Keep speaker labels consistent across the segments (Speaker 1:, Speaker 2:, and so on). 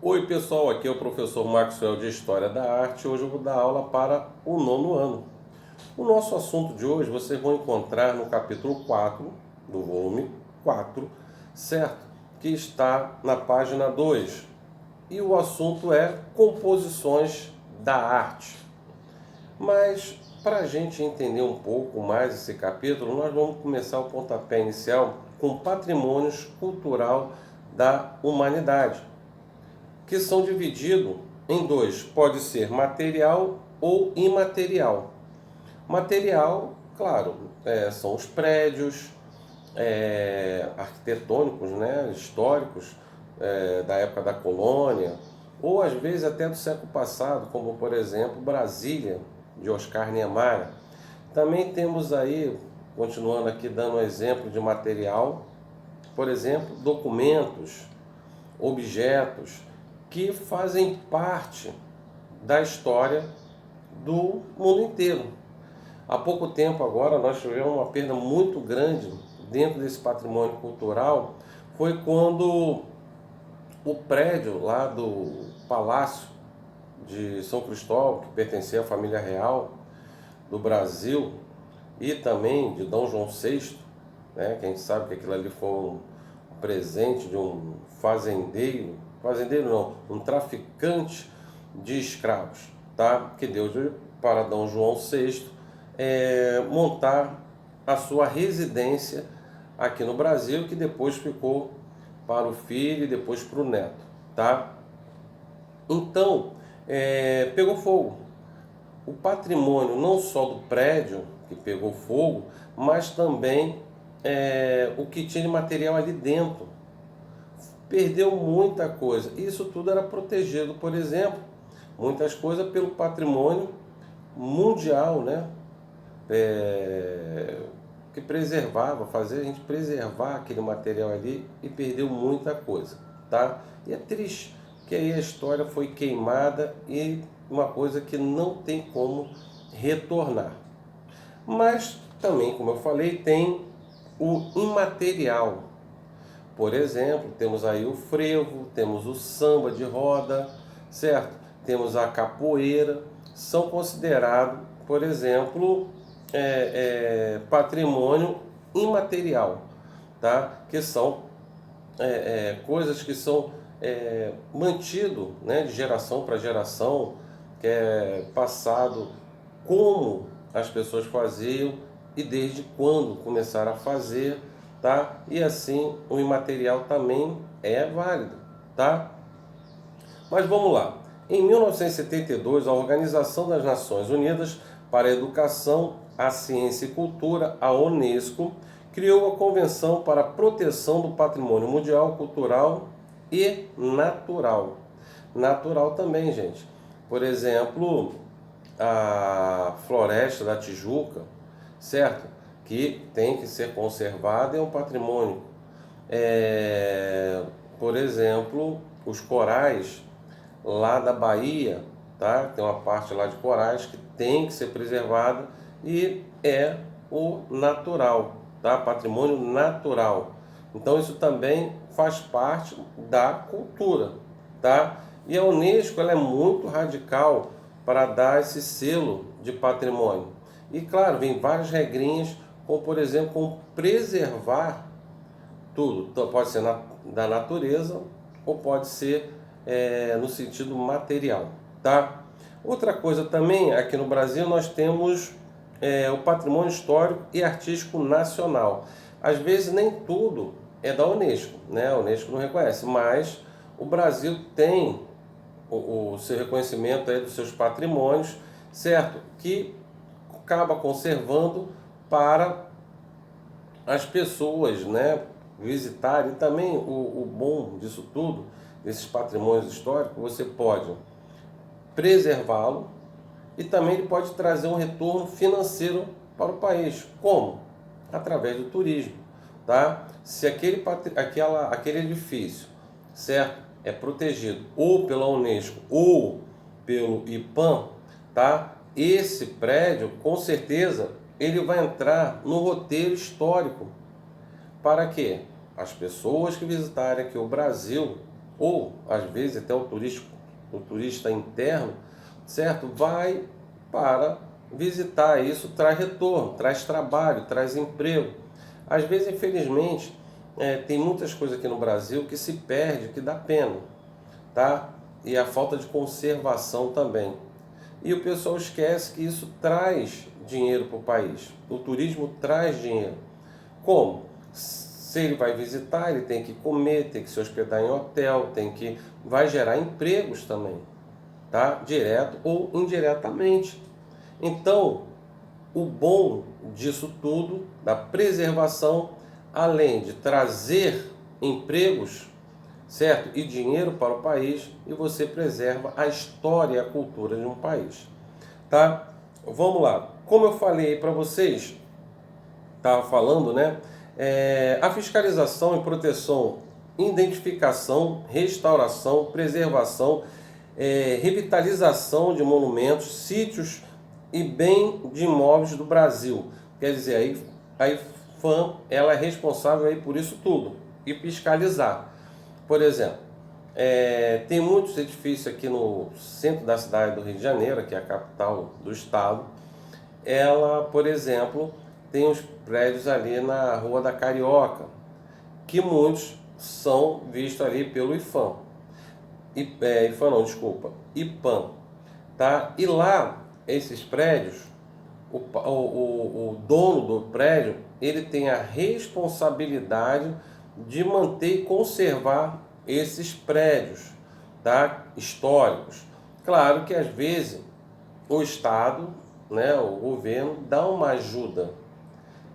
Speaker 1: Oi pessoal, aqui é o professor Maxwell de História da Arte. Hoje eu vou dar aula para o nono ano. O nosso assunto de hoje vocês vão encontrar no capítulo 4 do volume 4, certo? Que está na página 2. E o assunto é composições da arte. Mas para a gente entender um pouco mais esse capítulo, nós vamos começar o pontapé inicial com patrimônios cultural da humanidade, que são divididos em dois, pode ser material ou imaterial. Material, claro, são os prédios arquitetônicos, né, históricos, da época da colônia, ou às vezes até do século passado, como por exemplo Brasília, de Oscar Niemeyer. Também temos aí, continuando aqui dando um exemplo de material, por exemplo, documentos, objetos que fazem parte da história do mundo inteiro. Há pouco tempo agora nós tivemos uma perda muito grande dentro desse patrimônio cultural, foi quando o prédio lá do Palácio de São Cristóvão, que pertencia à família real do Brasil e também de Dom João VI, né, que a gente sabe que aquilo ali foi um presente de um fazendeiro não, um traficante de escravos, tá? Que deu para Dom João VI montar a sua residência aqui no Brasil, que depois ficou para o filho e depois para o neto, tá? Então, pegou fogo. O patrimônio não só do prédio que pegou fogo, mas também o que tinha de material ali dentro. Perdeu muita coisa. Isso tudo era protegido, por exemplo, muitas coisas pelo patrimônio mundial, né? Que preservava, fazia a gente preservar aquele material ali e perdeu muita coisa, tá? E é triste, que aí a história foi queimada e uma coisa que não tem como retornar. Mas também, como eu falei, tem o imaterial. Por exemplo, temos aí o frevo, temos o samba de roda, certo? Temos a capoeira, são considerados, por exemplo, patrimônio imaterial, tá? Que são coisas que são mantido, né, de geração para geração, que é passado como as pessoas faziam e desde quando começaram a fazer, tá? E assim o imaterial também é válido, tá? Mas vamos lá. Em 1972, a Organização das Nações Unidas para a Educação, a Ciência e Cultura, a Unesco, criou a Convenção para a Proteção do Patrimônio Mundial, Cultural e Natural. Natural também, gente. Por exemplo, a Floresta da Tijuca, certo? Que tem que ser conservada, é um patrimônio. Por exemplo, os corais lá da Bahia, tá? Tem uma parte lá de corais que tem que ser preservada e é o natural, tá? Patrimônio natural. Então isso também faz parte da cultura, tá? E a Unesco ela é muito radical para dar esse selo de patrimônio. E claro, vem várias regrinhas, como por exemplo, como preservar tudo. Então, pode ser da natureza ou pode ser no sentido material, tá? Outra coisa também, aqui no Brasil nós temos o patrimônio histórico e artístico nacional. Às vezes nem tudo é da Unesco, né? A Unesco não reconhece, mas o Brasil tem o seu reconhecimento aí dos seus patrimônios, certo? Que acaba conservando para as pessoas, né, visitarem. E também o bom disso tudo, desses patrimônios históricos, você pode preservá-lo e também ele pode trazer um retorno financeiro para o país. Como? Através do turismo, tá? Se aquele edifício, certo, é protegido ou pela Unesco ou pelo IPAM, tá? Esse prédio, com certeza, ele vai entrar no roteiro histórico para que as pessoas que visitarem aqui o Brasil ou às vezes até o turista interno, certo? Vai para visitar, isso traz retorno, traz trabalho, traz emprego. Às vezes, infelizmente, tem muitas coisas aqui no Brasil que se perde, que dá pena, tá? E a falta de conservação também. E o pessoal esquece que isso traz dinheiro para o país. O turismo traz dinheiro. Como? Se ele vai visitar, ele tem que comer, tem que se hospedar em hotel, vai gerar empregos também, tá? Direto ou indiretamente. Então, o bom disso tudo, da preservação, além de trazer empregos, certo? E dinheiro para o país, e você preserva a história e a cultura de um país, tá? Vamos lá. Como eu falei para vocês, estava falando, né? A fiscalização e proteção, identificação, restauração, preservação, revitalização de monumentos, sítios e bem de imóveis do Brasil. Quer dizer, a IFAM, ela é responsável aí por isso tudo e fiscalizar. Por exemplo, tem muitos edifícios aqui no centro da cidade do Rio de Janeiro, que é a capital do estado. Ela, por exemplo, tem os prédios ali na Rua da Carioca, que muitos são vistos ali pelo IFAM. IFAM não, desculpa, IPAM. Tá? E lá, esses prédios, o dono do prédio, ele tem a responsabilidade de manter e conservar esses prédios, tá? Históricos. Claro que às vezes o Estado, né, o governo dá uma ajuda,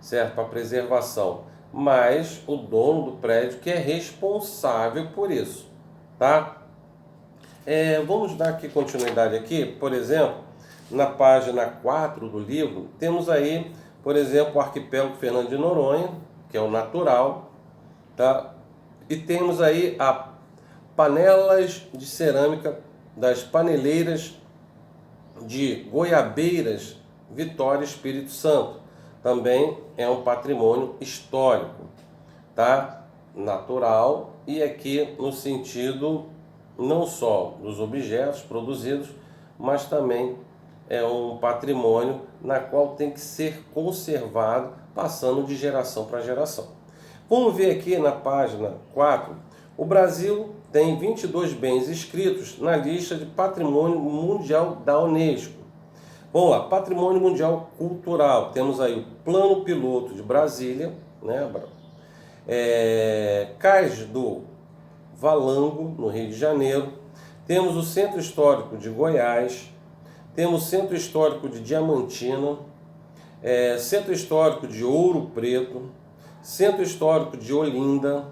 Speaker 1: certo, para a preservação, mas o dono do prédio que é responsável por isso, tá? Vamos dar aqui continuidade aqui, por exemplo, na página 4 do livro, temos aí, por exemplo, o arquipélago Fernando de Noronha, que é o natural, tá? E temos aí a panelas de cerâmica das paneleiras de Goiabeiras, Vitória, Espírito Santo. Também é um patrimônio histórico, tá? Natural, e aqui no sentido não só dos objetos produzidos, mas também é um patrimônio na qual tem que ser conservado, passando de geração para geração. Vamos ver aqui na página 4, o Brasil tem 22 bens inscritos na lista de Patrimônio Mundial da Unesco. Vamos lá, Patrimônio Mundial Cultural, temos aí o Plano Piloto de Brasília, né? Cais do Valango, no Rio de Janeiro, temos o Centro Histórico de Goiás, temos o Centro Histórico de Diamantina, Centro Histórico de Ouro Preto, Centro Histórico de Olinda,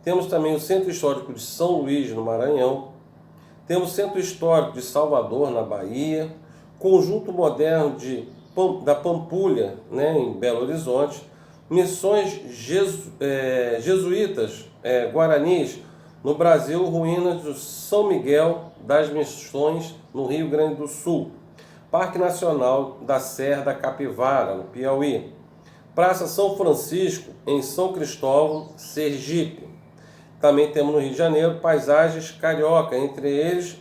Speaker 1: temos também o Centro Histórico de São Luís, no Maranhão, temos o Centro Histórico de Salvador, na Bahia, Conjunto Moderno da Pampulha, né, em Belo Horizonte, Missões Jesuítas Guaranis, no Brasil, ruínas do São Miguel das Missões, no Rio Grande do Sul, Parque Nacional da Serra da Capivara, no Piauí, Praça São Francisco, em São Cristóvão, Sergipe. Também temos no Rio de Janeiro paisagens carioca, entre eles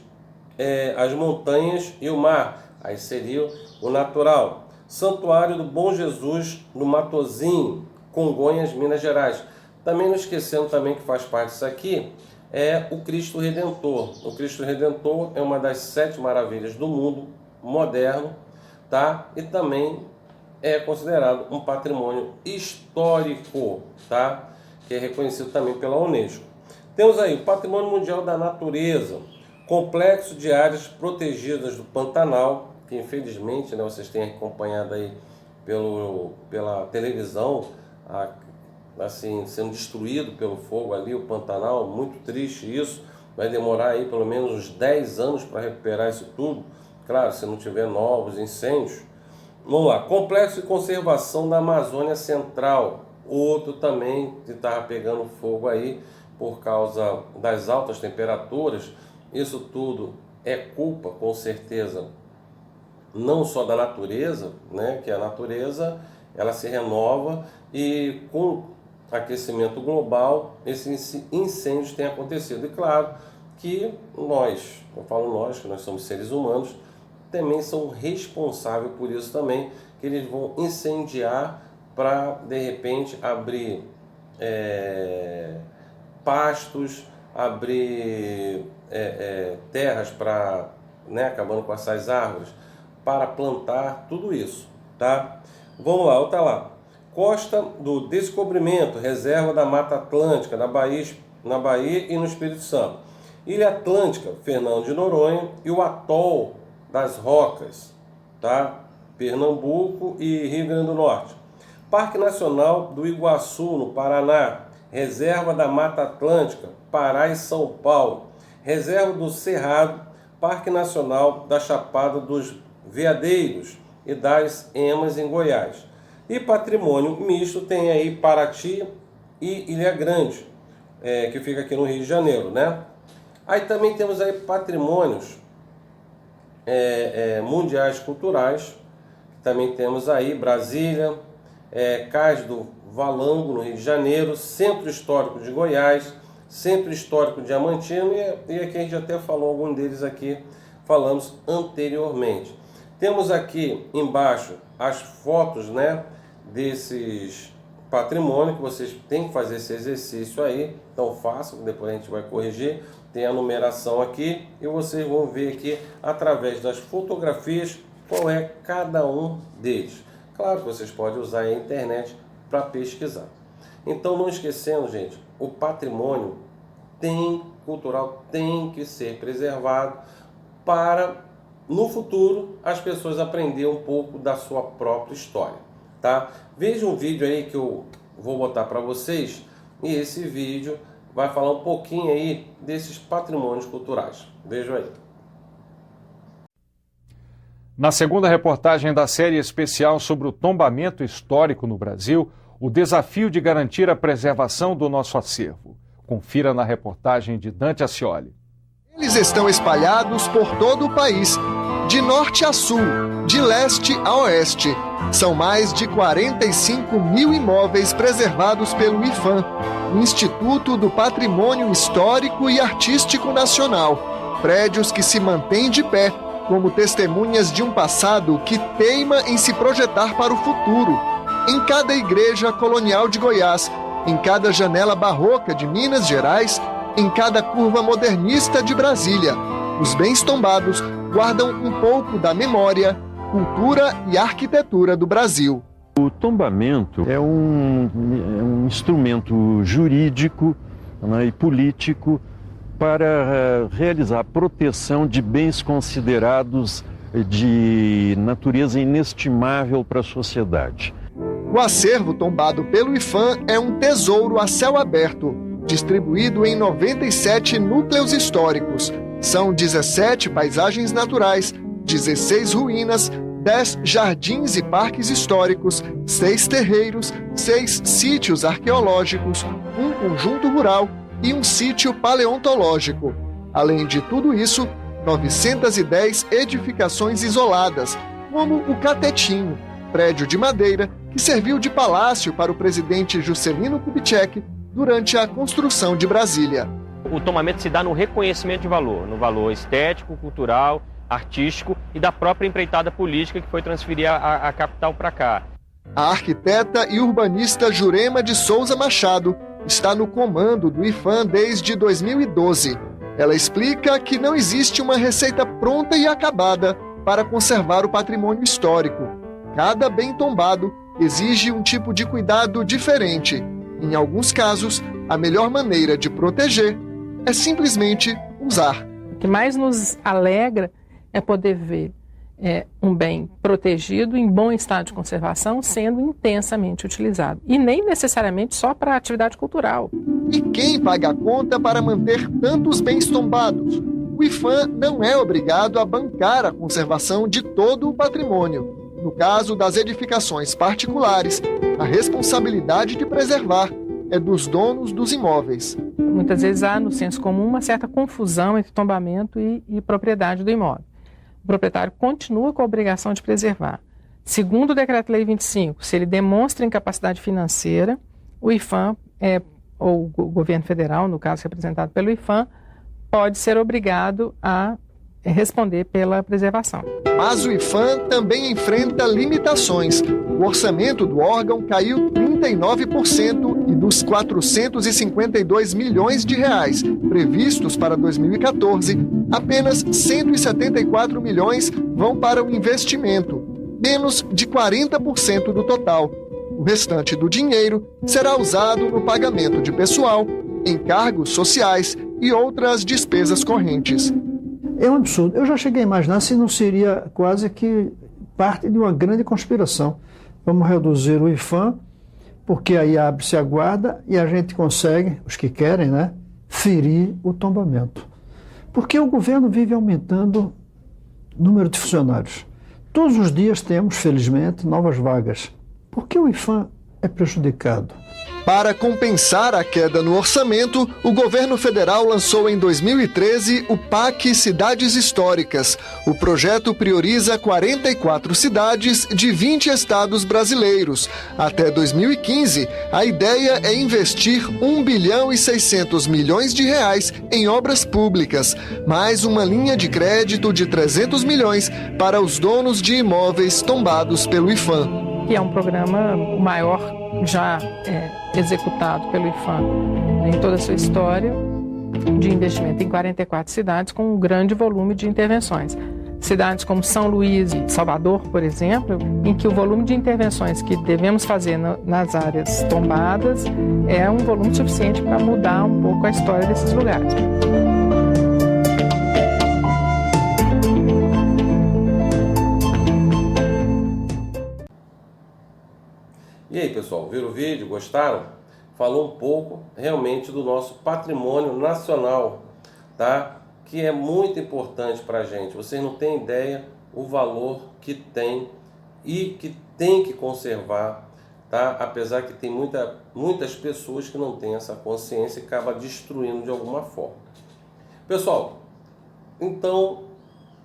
Speaker 1: as montanhas e o mar, aí seria o natural. Santuário do Bom Jesus, no Matozinho, Congonhas, Minas Gerais. Também não esquecendo também que faz parte disso aqui, é o Cristo Redentor. O Cristo Redentor é uma das 7 maravilhas do mundo moderno, tá? E também é considerado um patrimônio histórico, tá? Que é reconhecido também pela Unesco. Temos aí o Patrimônio Mundial da Natureza, complexo de áreas protegidas do Pantanal, que infelizmente, né, vocês têm acompanhado aí pela televisão, assim, sendo destruído pelo fogo ali, o Pantanal, muito triste isso. Vai demorar aí pelo menos uns 10 anos para recuperar isso tudo, claro, se não tiver novos incêndios. Vamos lá, complexo de conservação da Amazônia Central, outro também que estava pegando fogo aí por causa das altas temperaturas. Isso tudo é culpa, com certeza, não só da natureza, né, que a natureza ela se renova, e com aquecimento global, esses incêndios têm acontecido. E claro que nós, eu falo nós, que nós somos seres humanos, também são responsáveis por isso também, que eles vão incendiar para, de repente, abrir pastos, abrir terras para, acabando com essas árvores, para plantar, tudo isso, tá? Vamos lá, outra lá. Costa do Descobrimento, reserva da Mata Atlântica, na Bahia e no Espírito Santo. Ilha Atlântica, Fernando de Noronha, e o Atol das Rocas, tá? Pernambuco e Rio Grande do Norte. Parque Nacional do Iguaçu, no Paraná. Reserva da Mata Atlântica, Pará e São Paulo. Reserva do Cerrado, Parque Nacional da Chapada dos Veadeiros e das Emas, em Goiás. E patrimônio misto tem aí Paraty e Ilha Grande, que fica aqui no Rio de Janeiro, né? Aí também temos aí patrimônios mundiais culturais. Também temos aí Brasília, Cais do Valango, no Rio de Janeiro, Centro Histórico de Goiás, Centro Histórico Diamantino, e aqui a gente até falou algum deles aqui, falamos anteriormente. Temos aqui embaixo as fotos, né, desses patrimônios, que vocês têm que fazer esse exercício aí, então façam, depois a gente vai corrigir. Tem a numeração aqui e vocês vão ver aqui, através das fotografias, qual é cada um deles. Claro que vocês podem usar a internet para pesquisar. Então, não esquecendo, gente, o patrimônio cultural tem que ser preservado para, no futuro, as pessoas aprenderem um pouco da sua própria história, tá? Veja um vídeo aí que eu vou botar para vocês, e esse vídeo vai falar um pouquinho aí desses patrimônios culturais. Vejam aí.
Speaker 2: Na segunda reportagem da série especial sobre o tombamento histórico no Brasil, o desafio de garantir a preservação do nosso acervo. Confira na reportagem de Dante Ascioli.
Speaker 3: Eles estão espalhados por todo o país, de norte a sul, de leste a oeste. São mais de 45 mil imóveis preservados pelo IPHAN, o Instituto do Patrimônio Histórico e Artístico Nacional. Prédios que se mantêm de pé, como testemunhas de um passado que teima em se projetar para o futuro. Em cada igreja colonial de Goiás, em cada janela barroca de Minas Gerais, em cada curva modernista de Brasília, os bens tombados guardam um pouco da memória, cultura e arquitetura do Brasil.
Speaker 4: O tombamento é um instrumento jurídico, né, e político para realizar a proteção de bens considerados de natureza inestimável para a sociedade.
Speaker 3: O acervo tombado pelo IPHAN é um tesouro a céu aberto, distribuído em 97 núcleos históricos. São 17 paisagens naturais, 16 ruínas, 10 jardins e parques históricos, 6 terreiros, 6 sítios arqueológicos, um conjunto rural e um sítio paleontológico. Além de tudo isso, 910 edificações isoladas, como o Catetinho, prédio de madeira que serviu de palácio para o presidente Juscelino Kubitschek durante a construção de Brasília.
Speaker 5: O tombamento se dá no reconhecimento de valor, no valor estético, cultural, artístico e da própria empreitada política que foi transferir a capital para cá.
Speaker 3: A arquiteta e urbanista Jurema de Souza Machado está no comando do IPHAN desde 2012. Ela explica que não existe uma receita pronta e acabada para conservar o patrimônio histórico. Cada bem tombado exige um tipo de cuidado diferente. Em alguns casos, a melhor maneira de proteger é simplesmente usar.
Speaker 6: O que mais nos alegra é poder ver um bem protegido, em bom estado de conservação, sendo intensamente utilizado. E nem necessariamente só para atividade cultural.
Speaker 3: E quem paga a conta para manter tantos bens tombados? O IPHAN não é obrigado a bancar a conservação de todo o patrimônio. No caso das edificações particulares, a responsabilidade de preservar é dos donos dos imóveis.
Speaker 6: Muitas vezes há no senso comum uma certa confusão entre tombamento e propriedade do imóvel. O proprietário continua com a obrigação de preservar. Segundo o Decreto-Lei 25, se ele demonstra incapacidade financeira, o IPHAN, ou o governo federal, no caso representado pelo IPHAN, pode ser obrigado a responder pela preservação.
Speaker 3: Mas o IPHAN também enfrenta limitações. O orçamento do órgão caiu 39% e dos 452 milhões de reais previstos para 2014, apenas 174 milhões vão para o investimento, menos de 40% do total. O restante do dinheiro será usado no pagamento de pessoal, encargos sociais e outras despesas correntes.
Speaker 7: É um absurdo. Eu já cheguei a imaginar se não seria quase que parte de uma grande conspiração. Vamos reduzir o IPHAN, porque aí abre-se a guarda e a gente consegue, os que querem, né, ferir o tombamento. Porque o governo vive aumentando o número de funcionários. Todos os dias temos, felizmente, novas vagas. Por que o IPHAN é prejudicado?
Speaker 3: Para compensar a queda no orçamento, o governo federal lançou em 2013 o PAC Cidades Históricas. O projeto prioriza 44 cidades de 20 estados brasileiros. Até 2015, a ideia é investir 1 bilhão e 600 milhões de reais em obras públicas, mais uma linha de crédito de 300 milhões para os donos de imóveis tombados pelo IPHAN.
Speaker 6: Que é um programa o maior já executado pelo IPHAN em toda a sua história, de investimento em 44 cidades com um grande volume de intervenções. Cidades como São Luís e Salvador, por exemplo, em que o volume de intervenções que devemos fazer nas áreas tombadas é um volume suficiente para mudar um pouco a história desses lugares.
Speaker 1: E aí, pessoal, viram o vídeo? Gostaram? Falou um pouco realmente do nosso patrimônio nacional, tá? Que é muito importante para a gente. Vocês não têm ideia o valor que tem e que tem que conservar, tá? Apesar que tem muitas pessoas que não têm essa consciência e acabam destruindo de alguma forma. Pessoal, então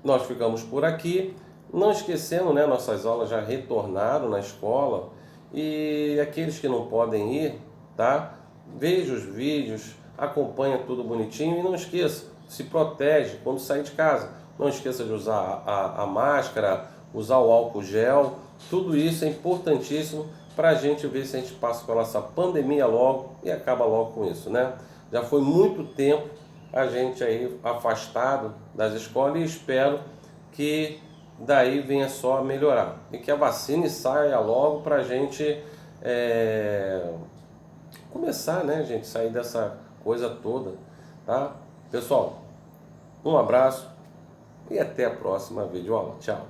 Speaker 1: nós ficamos por aqui. Não esquecendo, né? Nossas aulas já retornaram na escola. E aqueles que não podem ir, tá? Veja os vídeos, acompanha tudo bonitinho e não esqueça, se protege quando sair de casa. Não esqueça de usar a máscara, usar o álcool gel. Tudo isso é importantíssimo para a gente ver se a gente passa pela essa pandemia logo e acaba logo com isso, né? Já foi muito tempo a gente aí afastado das escolas e espero que daí venha só a melhorar e que a vacina saia logo para a gente começar, né, gente, sair dessa coisa toda, tá? Pessoal, um abraço e até a próxima videoaula. Tchau!